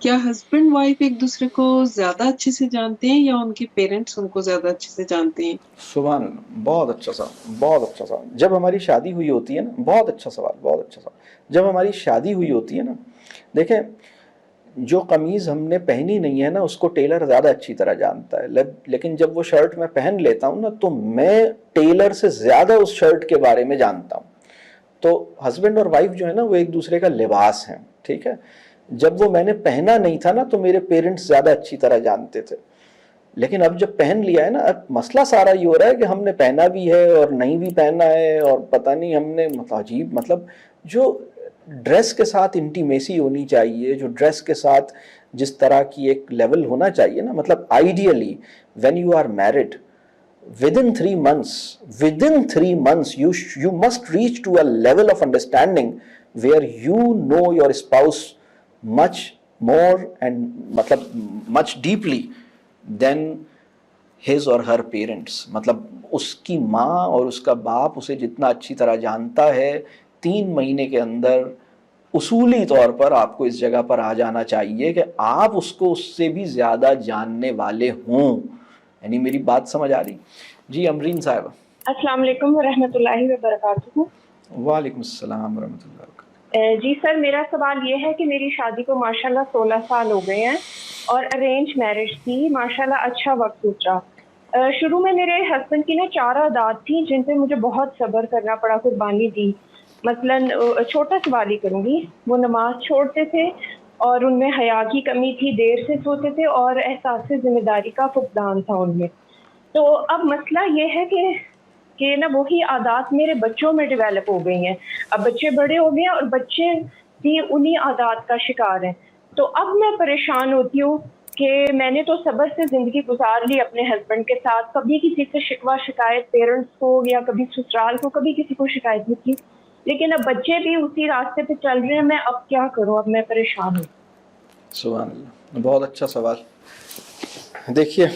क्या husband wife एक दूसरे को ज्यादा अच्छे से जानते हैं या उनके पेरेंट्स उनको ज्यादा अच्छे से जानते हैं? सुभान अल्लाह, बहुत अच्छा सवाल, बहुत अच्छा सवाल। जब हमारी शादी हुई होती है ना, बहुत अच्छा सवाल, बहुत अच्छा सवाल। जब हमारी शादी हुई होती है ना, देखें, जो कमीज़ हमने पहनी नहीं है ना, उसको टेलर ज़्यादा अच्छी तरह जानता है। लेकिन जब वो शर्ट मैं पहन लेता हूँ ना, तो मैं टेलर से ज़्यादा उस शर्ट के बारे में जानता हूँ। तो हस्बैंड और वाइफ जो है ना, वो एक दूसरे का लिबास हैं, ठीक है। जब वो मैंने पहना नहीं था ना, तो मेरे पेरेंट्स ज़्यादा अच्छी तरह जानते थे। लेकिन अब जब पहन लिया है ना, अब मसला सारा ये हो रहा है कि हमने पहना भी है और नहीं भी पहना है, और पता नहीं हमने, मतलब अजीब, मतलब जो ड्रेस के साथ इंटीमेसी होनी चाहिए, जो ड्रेस के साथ जिस तरह की एक लेवल होना चाहिए ना, मतलब ideally when you are married, within 3 months you must reach to a level of understanding where you know your spouse much more and मतलब much deeply than his or her parents। मतलब उसकी माँ और उसका बाप उसे जितना अच्छी तरह जानता है, 3 महीने के अंदर उसूली तौर पर आपको इस जगह पर आ जाना चाहिए कि आप उसको उससे भी ज़्यादा जानने वाले हों। यानी मेरी बात समझ आ रही? जी अमरीन साहब। अस्सलाम वालेकुम रहमतुल्लाहि व बरकातुहू। वालेकुम अस्सलाम रहमतुल्लाह। जी सर, मेरा सवाल ये है कि मेरी शादी को माशाल्लाह 16 साल हो गए हैं और अरेंज मैरिज थी। माशाल्लाह अच्छा वक्त गुजरा। शुरू में मेरे हस्बैंड की ना 4 आदात थी जिन पे मुझे बहुत सब्र करना पड़ा, कुर्बानी दी। मसलन छोटा सवाल ही करूँगी, वो नमाज छोड़ते थे और उनमें हया की कमी थी, देर से सोते थे और एहसास ज़िम्मेदारी का फुकदान था उनमें। तो अब मसला ये है कि ना वही आदत मेरे बच्चों में डेवलप हो गई हैं। अब बच्चे बड़े हो गए हैं और बच्चे भी उन्हीं आदत का शिकार हैं। तो अब मैं परेशान होती हूँ कि मैंने तो सब्र से ज़िंदगी गुजार ली अपने हस्बैंड के साथ, कभी किसी से शिकवा शिकायत पेरेंट्स को या कभी ससुराल को कभी किसी को शिकायत नहीं की। लेकिन अब बच्चे भी उसी रास्ते पे चल रहे हैं, मैं अब क्या करूँ? अब मैं परेशान हूँ। सुभान अल्लाह, बहुत अच्छा सवाल। देखिए,